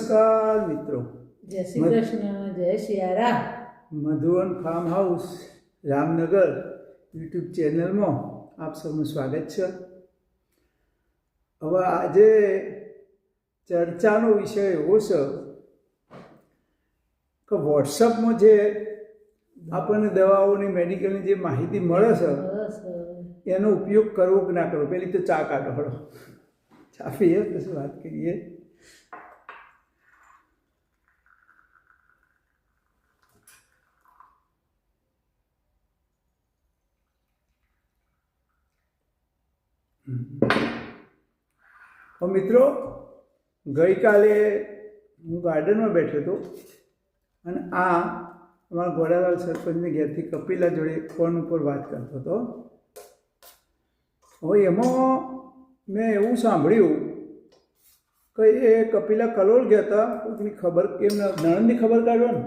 નમસ્કાર મિત્રો, જય શ્રી કૃષ્ણ, જય Siyaram. Madhuvan farm house Ramnagar YouTube ચેનલમાં આપ સૌનું સ્વાગત છે. હવે આજે ચર્ચાનો વિષય એવો છે કે વોટ્સઅપમાં જે આપણને દવાઓની મેડિકલની જે માહિતી મળે છે એનો ઉપયોગ કરવો કે ના કરવો. પેલી તો ચા કાઢો, હળો ચા પીએ પછી વાત કરીએ. મિત્રો, ગઈકાલે હું ગાર્ડનમાં બેઠો હતો અને આ અમારા ઘોડાલાલ સરપંચની ઘેરથી કપિલા જોડે ફોન ઉપર વાત કરતો હતો. હવે એમાં મેં એવું સાંભળ્યું કે એ કપિલા કલોલ ગયા હતા, કોઈકની ખબર એમના નણંદની ખબર કાઢો ને.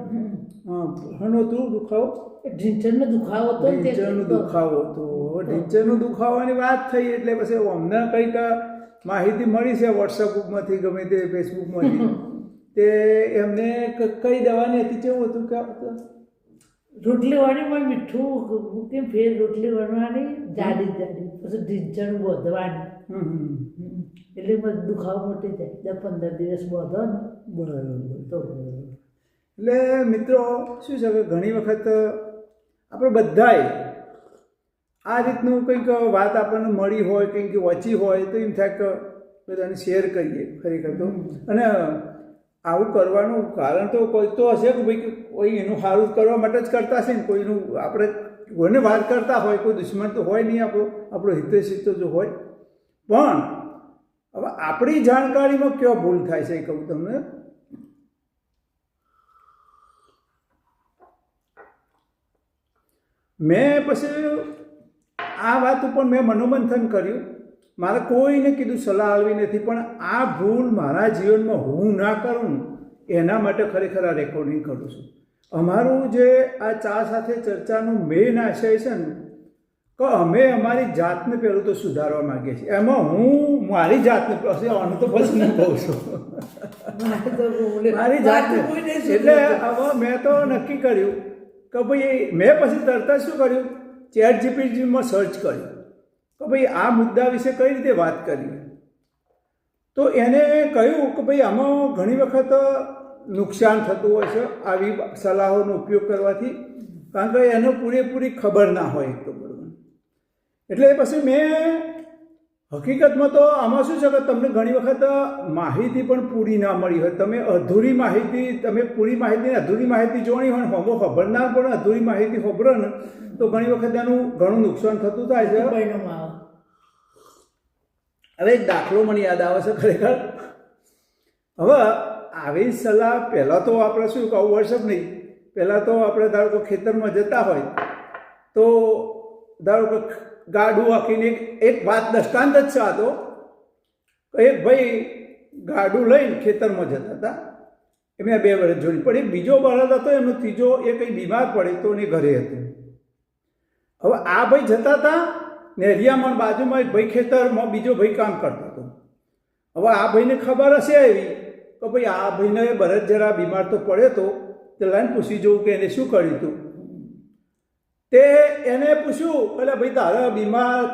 હા, હનો તું દુખાવો, ઢીંચણનો દુખાવો હતો. ઢીંચણનો દુખાવો હતો. ઢીંચણનો દુખાવાની વાત થઈ એટલે પછી અમને કંઈક માહિતી મળી છે વોટ્સઅપમાંથી, ગમે તે ફેસબુકમાંથી. તે એમને કઈ દવાની હતી, કેવું હતું કે રોટલી વાળીમાં મીઠું મૂકીને ફેર રોટલી વણવાની જાડી જાડી, પછી ઢીંચણ બોધવાની, એટલે દુખાવો મોટી જાય. 10-15 દિવસ બોધો ને. બરાબર. તો એટલે મિત્રો શું છે કે ઘણી વખત આપણે બધાએ આ રીતનું કંઈક વાત આપણને મળી હોય, કંઈક વાંચી હોય તો એમ થાય કે બધાને શેર કરીએ ખરેખર તો. અને આવું કરવાનું કારણ તો કોઈ તો હશે કે ભાઈ કોઈ એનું સારું કરવા માટે જ કરતા હશે ને. કોઈનું આપણે કોઈને વાત કરતા હોય, કોઈ દુશ્મન તો હોય નહીં, આપણો હિતેશી તો જો હોય. પણ હવે આપણી જાણકારીમાં કયો ભૂલ થાય છે એ કહું તમને. મેં પછી આ વાત ઉપર મેં મનોમંથન કર્યું. મારે કોઈને કીધું સલાહ આપવી નથી, પણ આ ભૂલ મારા જીવનમાં હું ના કરું એના માટે ખરેખર આ રેકોર્ડિંગ કરું છું. અમારું જે આ ચા સાથે ચર્ચાનો મેઇન આશય છે ને, કે અમે અમારી જાતને પહેલું તો સુધારવા માગીએ છીએ. એમાં હું મારી જાતને આનું તો બસ નહીં કહું છું, મારી જાતને. એટલે હવે મેં તો નક્કી કર્યું કે ભાઈ મેં પછી તરત જ શું કર્યું, ChatGPT સર્ચ કર્યું કે ભાઈ આ મુદ્દા વિશે કઈ રીતે વાત કરીએ. તો એને કહ્યું કે ભાઈ આમાં ઘણી વખત નુકસાન થતું હોય છે આવી સલાહોનો ઉપયોગ કરવાથી, કારણ કે એને પૂરેપૂરી ખબર ના હોય. તો બરાબર. એટલે પછી મેં હકીકતમાં તો આમાં શું છે કે તમને ઘણી વખત માહિતી પણ પૂરી ના મળી હોય. તમે અધૂરી માહિતી, તમે પૂરી માહિતી અધૂરી માહિતી જોણી હોય ને હોમો ખબર ના પડે, અધૂરી માહિતી ખબર ને તો ઘણી વખત એનું ઘણું નુકસાન થતું થાય છે. હવે એક દાખલો મને યાદ આવે છે ખરેખર. હવે આવી સલાહ પહેલાં તો આપણે શું કહું, વોટ્સઅપ નહીં, પહેલાં તો આપણે ધારો કે ખેતરમાં જતા હોય તો ધારો કે ગાડું હાંકીને એક વાત દૃષ્ટાંત જ છે આ તો. એક ભાઈ ગાડું લઈને ખેતરમાં જતા હતા, એમને 2 બળદ જોડી, પણ એક બીજો બળદ હતો એમનો ત્રીજો એ કંઈ બીમાર પડે તો એને ઘરે હતું. હવે આ ભાઈ જતા હતા ને એરિયામાં બાજુમાં એક ભાઈ ખેતરમાં બીજો ભાઈ કામ કરતો હતો. હવે આ ભાઈને ખબર હશે એવી કે ભાઈ આ ભાઈને બળદ જરા બીમાર તો પડે તો તે લાઈને પૂછી જોઉં કે એને શું કર્યું હતું. તે એને પૂછ્યું, એટલે ભાઈ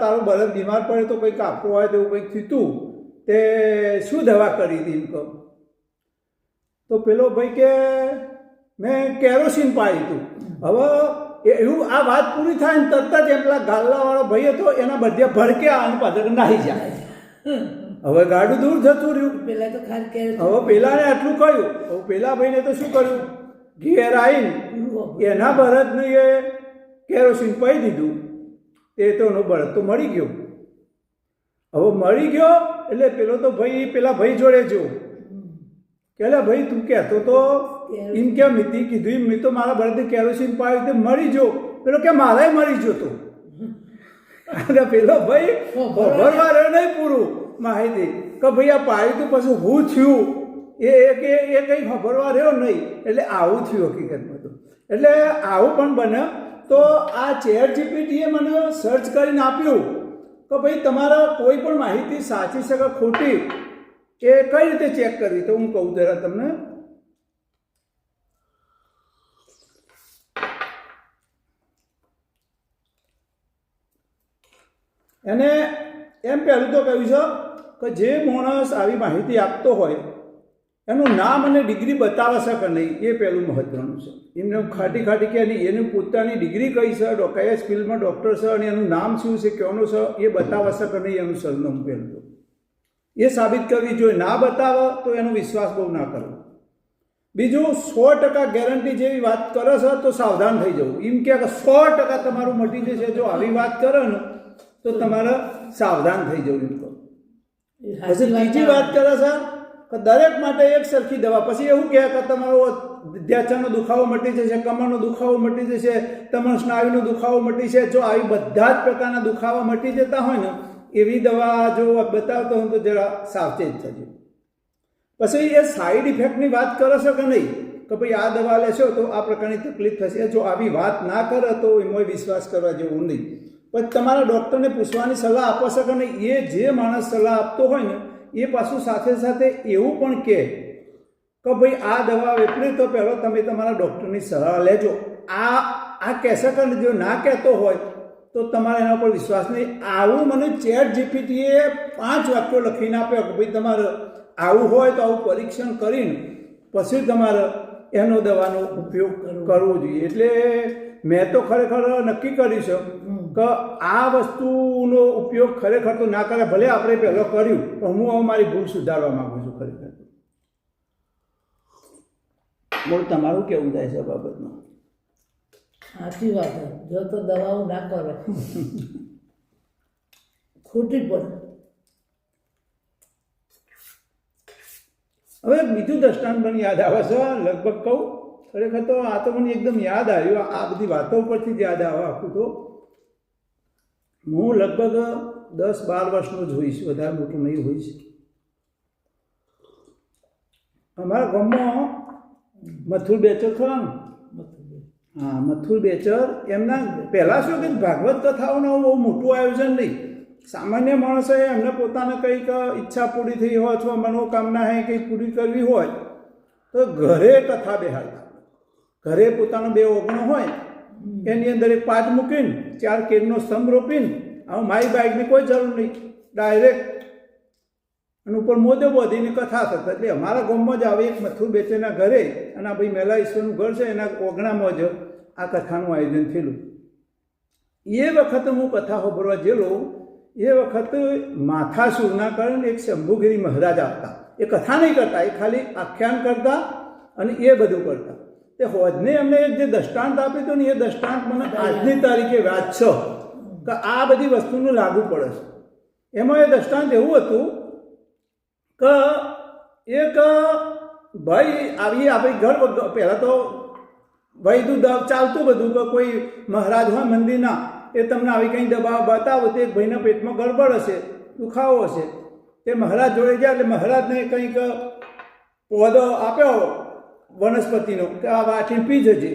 તારો બળદ બીમાર પડે તો કંઈક આપવો હોય તો એવું કંઈક થયું, તે શું દવા કરી હતી એમ કહો. તો પેલો ભાઈ કે મેં કેરોસીન પાડી હતું. હવે એવું આ વાત પૂરી થાય ને તરત જ એમ પેલા ગાલ્લાવાળો ભાઈ હતો એના બધે ભડકે આનું પાછળ નાહી જાય. હવે ગાડું દૂર જતું રહ્યું. પેલા તો હવે પેલાને આટલું કહ્યું. હવે પેલા ભાઈને તો શું કર્યું, ઘેર આવીને એના બળદને એ કેરોસીન પાઈ દીધું. એ તો એનો બળદ તો મળી ગયો. હવે મળી ગયો એટલે પેલો તો ભાઈ પેલા ભાઈ જોડે જો કે ભાઈ તું કહેતો તો એમ કેમ હતી, કીધું મેં તો મારા બળદને કેરોસીન પાયું તે મળી જો. પેલો કે મારે મળી ગયો તો. અને પેલો ભાઈ ભરવા રહ્યો નહીં પૂરું માહિતી કે ભાઈ આ પાયું તું પછી હું થયું એ કંઈ ખબરવા રહ્યો નહીં. એટલે આવું થયું હકીકતમાં તો. એટલે આવું પણ બને. તો આ ChatGPTએ મને સર્ચ કરીને આપ્યું કે ભાઈ તમારા કોઈ પણ માહિતી સાચી છે કે ખોટી એ કઈ રીતે ચેક કરવી તો હું કહું જરા તમને. એને એમ પહેલું તો કહ્યું છે કે જે માણસ આવી માહિતી આપતો હોય એનું નામ અને ડિગ્રી બતાવે છે કે નહીં એ પહેલું મહત્ત્વનું છે. એમને ખાટી કે નહીં, એની પોતાની ડિગ્રી કઈ છે, કયા ફિલ્ડમાં ડૉક્ટર છે અને એનું નામ શું છે, ક્યાંનું છે એ બતાવે છે કે નહીં એનું સરનામું પહેલું તો એ સાબિત કરવી જોઈએ. ના બતાવે તો એનો વિશ્વાસ બહુ ના કરવો. બીજું 100% ગેરંટી જેવી વાત કરે છે તો સાવધાન થઈ જવું. એમ કે 100% તમારું મટી જશે, જો આવી વાત કરે ને તો તમારે સાવધાન થઈ જવું. એમ કહો. પછી બીજી વાત કરે છે કે દરેક માટે એક સરખી દવા. પછી એવું કહે કે તમારો ધ્યાચાનો દુખાવો મટી જશે, કમરનો દુખાવો મટી જશે, તમારો સ્નાયુનો દુખાવો મટી છે. જો આવી બધા જ પ્રકારના દુખાવા મટી જતા હોય ને એવી દવા જો બતાવતો હોય તો જરા સાવચેત થજો. પછી એ સાઈડ ઇફેક્ટની વાત કરે છે કે નહીં કે ભાઈ આ દવા લેશો તો આ પ્રકારની તકલીફ થશે. જો આવી વાત ના કરે તો એમાં વિશ્વાસ કરવા જેવું નહીં. પછી તમારા ડૉક્ટરને પૂછવાની સલાહ આપો છો કે નહીં. એ જે માણસ સલાહ આપતો હોય ને એ પાછું સાથે સાથે એવું પણ કહે કે ભાઈ આ દવા વેપરી તો પહેલાં તમે તમારા ડૉક્ટરની સલાહ લેજો. આ કહેશે કે જો ના કહેતો હોય તો તમારે એના પર વિશ્વાસ નહીં. આવું મને ChatGPTએ 5 વાક્યો લખીને આપ્યો કે ભાઈ તમારે આવું હોય તો આવું પરીક્ષણ કરીને પછી તમારે એનો દવાનો ઉપયોગ કરવો જોઈએ. એટલે મેં તો ખરેખર નક્કી કર્યું છે કે આ વસ્તુનો ઉપયોગ ખરેખર તો ના કરે. ભલે આપણે પહેલો કર્યું પણ હું હવે મારી ભૂલ સુધારવા માગું છું. ખરેખર બોલ તમારું કેવું થાય છે બાબતમાં? સાચી વાત છે. જો તો દવાઓ ના કરે ખોટી પડે. હવે બીજું દ્રષ્ટાંત મને યાદ આવે છે. લગભગ કહું ખરેખર તો આ તો મને એકદમ યાદ આવ્યું. આ બધી વાતો પરથી જ યાદ આવે આખું. તો હું લગભગ 10-12 વર્ષનો જ હોઈશ, વધારે મોટું નહીં હોઈશ. અમારા ગામમાં મથુર બેચર ખરા ને? હા, મથુર બેચર એમના પહેલાં શું કે ભાગવત કથાઓનું બહુ મોટું આયોજન નહીં. સામાન્ય માણસોએ એમને પોતાને કંઈક ઈચ્છા પૂરી થઈ હોય અથવા મનોકામના હોય કંઈક પૂરી કરવી હોય તો ઘરે કથા બેહાડતા. ઘરે પોતાનો 2 ઓગણો હોય એની અંદર એક પાટ મૂકીને 4 કેરનો સ્તંભ રોપીને આવું મારી બાઇકની કોઈ જરૂર નહીં, ડાયરેક્ટ અને ઉપર મોદો બોધીને કથા થતા. એટલે અમારા ગામમાં જ આવે એક મથુર બેચરના ઘરે, અને આ ભાઈ મેલા ઈશ્વરનું ઘર છે એના ઓગણામાં જ આ કથાનું આયોજન થયેલું. એ વખતે હું કથા સાંભળવા ગયેલો. એ વખતે માથાસુરના કારણે એક શંભુગીરી મહારાજ આવતા. એ કથા નહીં કરતા, એ ખાલી આખ્યાન કરતા અને એ બધું કરતા. તે હોજને એમને જે દૃષ્ટાંત આપ્યું હતું ને એ દૃષ્ટાંત મને આજની તારીખે યાદ છે કે આ બધી વસ્તુનું લાગુ પડે છે. એમાં એ દૃષ્ટાંત એવું હતું કે એક ભાઈ આવી આપણી ઘર પહેલાં તો ભાઈનું ચાલતું બધું કે કોઈ મહારાજ હોય મંદિરના એ તમને આવી કંઈ દવા બતાવો તો એક ભાઈના પેટમાં ગડબડ હશે, દુખાવો હશે. તે મહારાજ જોડે ગયા એટલે મહારાજને કંઈક પૌધો આપ્યો વનસ્પતિનો કે આ વાટીને પી જજે.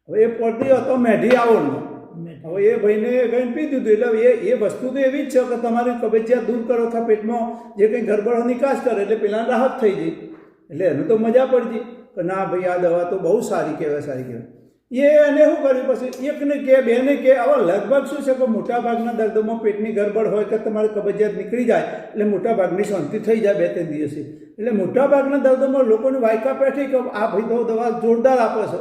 હવે એ પડતી હતો મેઢી આવોનો. હવે એ ભાઈને કંઈ પી દીધું. એટલે એ વસ્તુ તો એવી જ છે કે તમારી કબજિયાત દૂર કરો અથવા પેટમાં જે કંઈ ગડબડનો નિકાસ કરે એટલે પેલા રાહત થઈ જાય. એટલે એનું તો મજા પડી કે ના ભાઈ આ દવા તો બહુ સારી કહેવાય, સારી કહેવાય. એને શું કર્યું પછી એકને કે બેને કે હવે લગભગ શું છે કે મોટાભાગના દર્દોમાં પેટની ગડબડ હોય કે તમારી કબજિયાત નીકળી જાય એટલે મોટાભાગની શાંતિ થઈ જાય 2-3 દિવસે. એટલે મોટાભાગના દર્દોમાં લોકોની વાયકા પેઠી કે આ ભાઈ તો દવા જોરદાર આપે છે.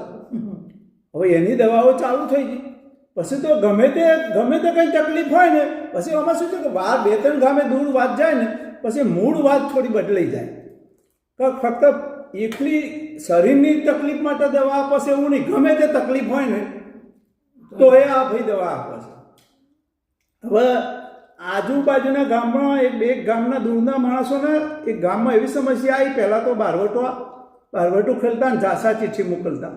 હવે એની દવાઓ ચાલુ થઈ ગઈ. પછી તો ગમે તે કંઈ તકલીફ હોય ને પછી આમાં શું છે કે 2-3 ગામે દૂર વાત જાય ને પછી મૂળ વાત થોડી બદલાઈ જાય કે ફક્ત એકલી શરીરની તકલીફ માટે દવા આપે છે એવું નહીં. ગમે તે તકલીફ હોય ને તો એ આ ભાઈ દવા આપે છે. હવે આજુબાજુના ગામમાં એક ગામના દૂરના માણસોને એક ગામમાં એવી સમસ્યા આવી. પહેલાં તો બારવટું ખેલતા ને જાસા ચિઠ્ઠી મોકલતા.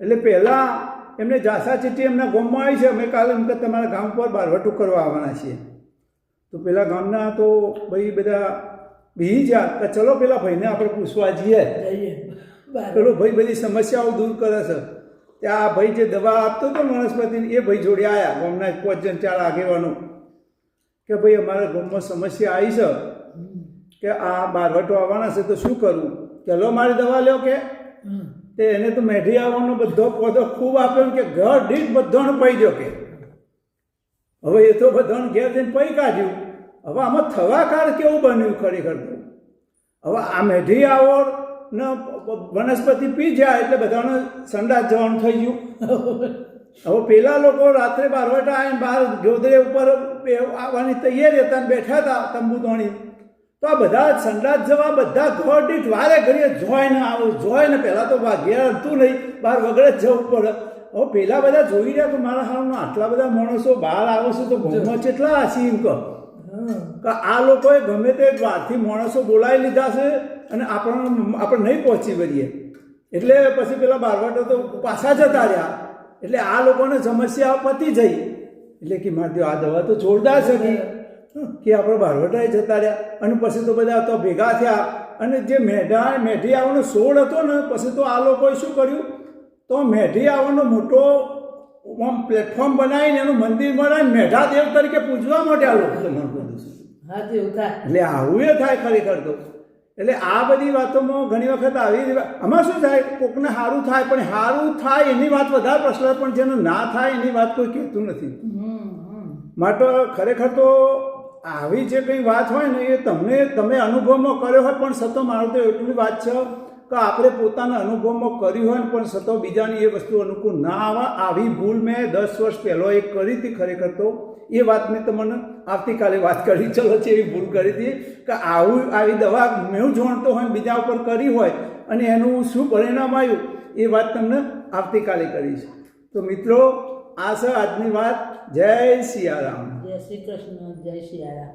એટલે પહેલાં એમને જાસા ચિઠ્ઠી એમના ગામમાં આવી છે, અમે કાલે એમ કે તમારા ગામ પર બારવટું કરવા આવવાના છીએ. તો પેલા ગામના તો ભાઈ બધા બીજી જા કે ચલો પેલા ભાઈને આપણે પૂછવા જઈએ. પેલો ભાઈ બધી સમસ્યાઓ દૂર કરે છે. ત્યાં આ ભાઈ જે દવા આપતો હતો વનસ્પતિની એ ભાઈ જોડે આવ્યા. ગામના 5 જણ 4 આગેવાનો કે ભાઈ અમારા ગામમાં સમસ્યા આવી છે કે આ બારવટો આવવાના છે તો શું કરવું, ચલો મારી દવા લ્યો કે તે એને તો મેઢી આવવાનો બધો પોતો ખૂબ આપ્યો કે ઘર દીઠ બધાને પઈ ગયો કે હવે એ તો બધાને ઘેર જઈને પઈ કાઢ્યું. હવે આમાં થવાકાર કેવું બન્યું ખરેખર તો હવે આ મેઢી આવો ને વનસ્પતિ પી જાય એટલે બધાને સંડાસ જવાનું થઈ ગયું. હવે પેલા લોકો રાત્રે બારવટા આવીને બહાર ગોદરે ઉપર આવવાની તૈયારી હતા ને બેઠા હતા તંબુ તોણી, તો આ બધા સંડાસ જવા બધા ઘર દીઠ વારે ઘડીએ જોઈને આવું જોઈને પહેલાં તો ઘેર હતું નહીં, બહાર વગડે જ જવું પડે. હવે પેલા બધા જોઈ રહ્યા તો મારા હાલમાં આટલા બધા માણસો બહાર આવે છે તો ઘરમાં કેટલા હસી એમ કહો કે આ લોકોએ ગમે તે બહારથી માણસો બોલાવી લીધા છે અને આપણે નહીં પહોંચી વળીએ એટલે પછી પેલા બારવટો તો પાછા જતા રહ્યા. એટલે આ લોકોને સમસ્યા પતી જઈ એટલે કે મારે આ દવા તો જોરદાર છે કે આપણે બારવટાએ જતા રહ્યા. અને પછી તો બધા તો ભેગા થયા અને જે મેઢી આવવાનો સોળ હતો ને પછી તો આ લોકોએ શું કર્યું તો મેઢી આવવાનો મોટો પ્લેટફોર્મ બનાવીને એનું મંદિર બનાવીને મેઢા દેવ તરીકે પૂજવા માટે આ લોકો તમારું બધું એટલે આવું એ થાય ખરેખર તો. એટલે આ બધી વાતોમાં ઘણી વખત આવી આમાં શું થાય કોકને સારું થાય પણ સારું થાય એની વાત વધારે પ્રશ્ન પણ જેનું ના થાય એની વાત કોઈ કહેતું નથી. માટે ખરેખર તો આવી જે કંઈ વાત હોય ને એ તમે અનુભવમાં કર્યો હોય પણ સતો મારું તો એટલી વાત છે કે આપણે પોતાના અનુભવમાં કર્યું હોય ને પણ સતો બીજાની એ વસ્તુ અનુકૂળ ના આવે. આવી ભૂલ મેં 10 વર્ષ પહેલો એક કરી હતી ખરેખર તો એ વાતની તમને આવતીકાલે વાત કરી ચલો છે એવી ભૂલ કરી હતી કે આવી દવા મેં જાણતો હોય બીજા ઉપર કરી હોય અને એનું શું પરિણામ આવ્યું એ વાત તમને આવતીકાલે કરીશ. તો મિત્રો આ છે આજની વાત. જય સિયારામ. જય શ્રી કૃષ્ણ. જય સિયારામ.